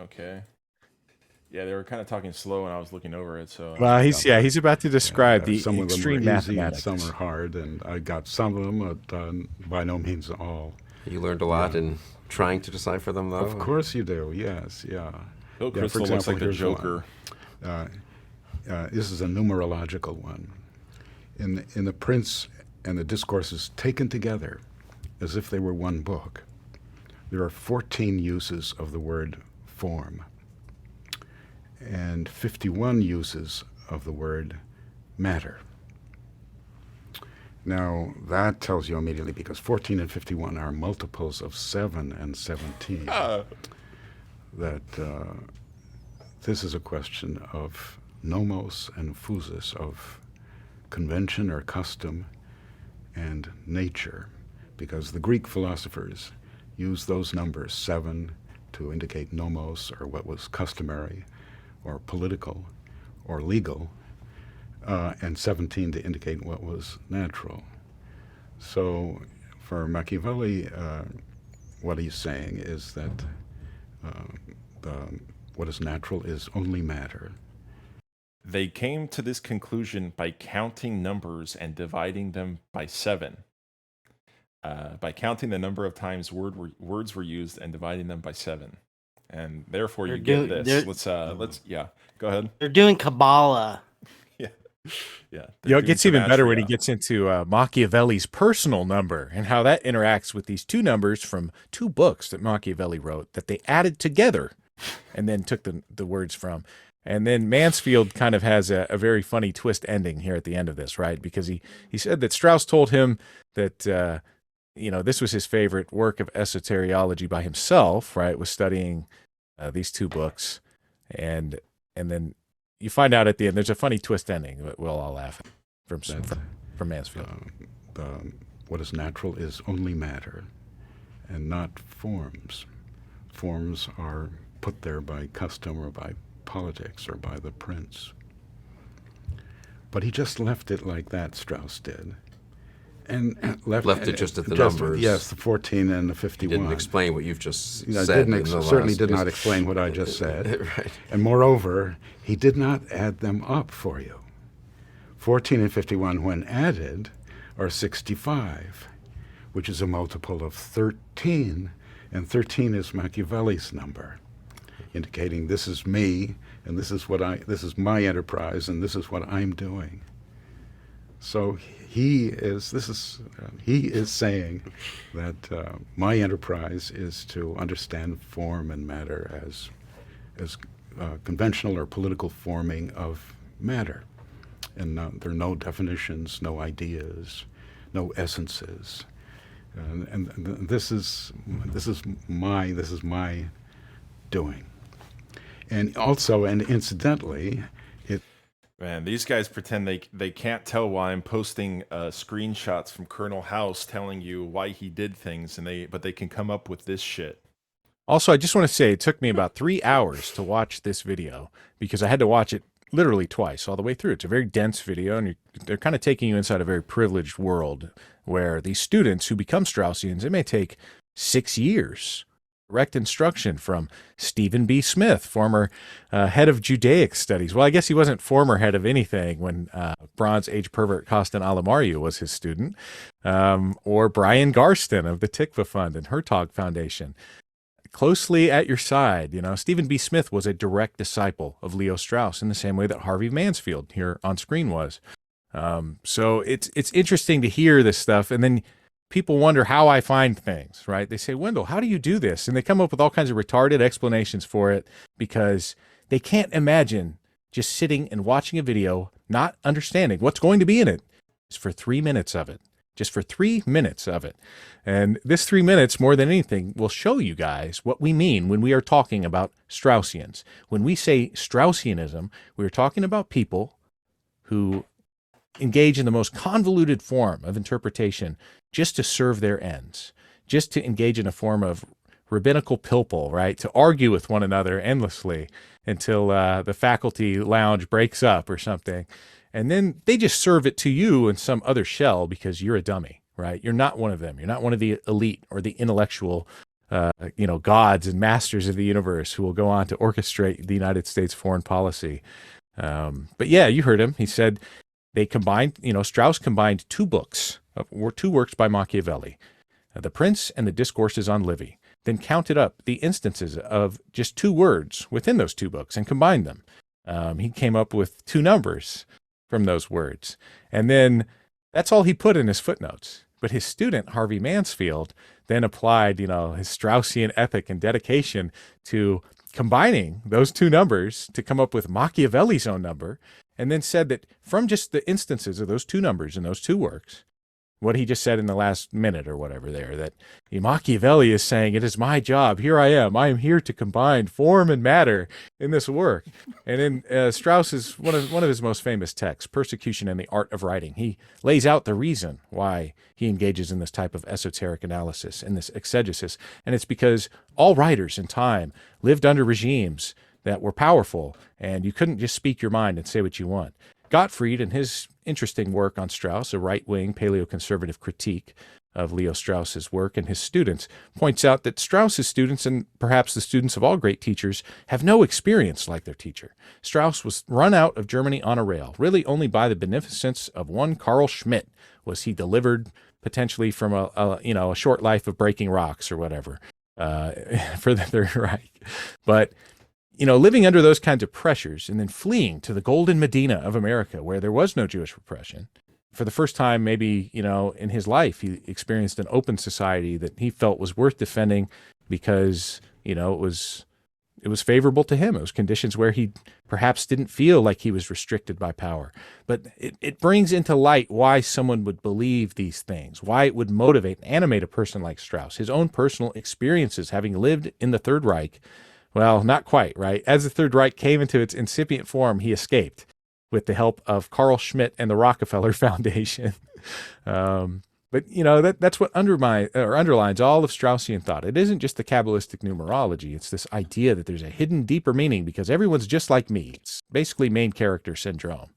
Okay. Yeah, they were kind of talking slow, and I was looking over it, so Well, I he's got yeah, that. he's about to describe the Some of them are extreme easy and some are mathematics. hard, and I got some of them, but by no means all. You learned a lot Yeah. in trying to decipher them, Of though. course you do, yes, yeah. Bill Yeah, for Crystal looks example, like the here's one. Joker. Uh, this is a numerological one. In the Prince and the Discourses taken together, as if they were one book, there are 14 uses of the word form and 51 uses of the word matter. Now, that tells you immediately, because 14 and 51 are multiples of 7 and 17, that this is a question of nomos and phusis, of convention or custom and nature, because the Greek philosophers used those numbers, 7 to indicate nomos, or what was customary or political or legal, and 17 to indicate what was natural. So for Machiavelli, what he's saying is that what is natural is only matter. They came to this conclusion by counting numbers and dividing them by 7. By counting the number of times words were used and dividing them by 7. And therefore you get this. Let's go ahead. They're doing Kabbalah. Yeah. Yeah. It gets even better when he gets into Machiavelli's personal number and how that interacts with these two numbers from two books that Machiavelli wrote that they added together and then took the words from. And then Mansfield kind of has a very funny twist ending here at the end of this, right? Because he said that Strauss told him that, this was his favorite work of esoteriology by himself, right? Was studying these two books. And then you find out at the end, there's a funny twist ending that we'll all laugh at from Mansfield. What is natural is only matter and not forms. Forms are put there by custom or by politics or by the prince. But he just left it like that, Strauss did. And left it just at the numbers. Yes, the 14 and the 51. He didn't explain what you've just said. Certainly did not explain what I just said. Right. And moreover, he did not add them up for you. 14 and 51, when added, are 65, which is a multiple of 13, and 13 is Machiavelli's number, indicating this is me, and this is my enterprise, and this is what I'm doing. So he is saying that my enterprise is to understand form and matter as conventional or political forming of matter, and there are no definitions, no ideas, no essences, and this is my doing. And also, and incidentally, Man, these guys pretend they can't tell why I'm posting screenshots from Colonel House telling you why he did things, but they can come up with this shit. Also, I just want to say it took me about 3 hours to watch this video because I had to watch it literally twice all the way through. It's a very dense video, and they're kind of taking you inside a very privileged world where these students who become Straussians, it may take 6 years. Direct instruction from Stephen B. Smith, former head of Judaic studies. Well, I guess he wasn't former head of anything when Bronze Age pervert Costin Alamariu was his student, or Brian Garston of the Tikva Fund and Hertog Foundation. Closely at your side, Stephen B. Smith was a direct disciple of Leo Strauss in the same way that Harvey Mansfield here on screen was. So it's interesting to hear this stuff, and then people wonder how I find things, right? They say, Wendell, how do you do this? And they come up with all kinds of retarded explanations for it because they can't imagine just sitting and watching a video, not understanding what's going to be in it. It's for 3 minutes of it, just for 3 minutes of it. And this 3 minutes, more than anything, will show you guys what we mean when we are talking about Straussians. When we say Straussianism, we are talking about people who engage in the most convoluted form of interpretation just to serve their ends, just to engage in a form of rabbinical pilpul, right? To argue with one another endlessly until the faculty lounge breaks up or something. And then they just serve it to you in some other shell because you're a dummy, right? You're not one of them. You're not one of the elite or the intellectual gods and masters of the universe who will go on to orchestrate the United States foreign policy. But yeah, you heard him. He said they combined, Strauss combined two works by Machiavelli, The Prince and the Discourses on Livy, then counted up the instances of just two words within those two books and combined them. He came up with two numbers from those words. And then that's all he put in his footnotes. But his student, Harvey Mansfield, then applied, his Straussian ethic and dedication to combining those two numbers to come up with Machiavelli's own number, and then said that from just the instances of those two numbers in those two works, what he just said in the last minute or whatever there, that Machiavelli is saying, it is my job. Here I am here to combine form and matter in this work. And in Strauss's, one of his most famous texts, Persecution and the Art of Writing, he lays out the reason why he engages in this type of esoteric analysis and this exegesis. And it's because all writers in time lived under regimes that were powerful, and you couldn't just speak your mind and say what you want. Gottfried, in his interesting work on Strauss, a right-wing paleoconservative critique of Leo Strauss's work and his students, points out that Strauss's students, and perhaps the students of all great teachers, have no experience like their teacher. Strauss was run out of Germany on a rail. Really only by the beneficence of one Carl Schmitt was he delivered potentially from a short life of breaking rocks or whatever for the Third Reich. But living under those kinds of pressures and then fleeing to the Golden Medina of America, where there was no Jewish repression, for the first time maybe, in his life, he experienced an open society that he felt was worth defending because, it was favorable to him. It was conditions where he perhaps didn't feel like he was restricted by power. But it brings into light why someone would believe these things, why it would motivate and animate a person like Strauss, his own personal experiences having lived in the Third Reich. Well, not quite, right? As the Third Reich came into its incipient form, he escaped with the help of Carl Schmitt and the Rockefeller Foundation. But that's what underlines all of Straussian thought. It isn't just the Kabbalistic numerology. It's this idea that there's a hidden, deeper meaning because everyone's just like me. It's basically main character syndrome.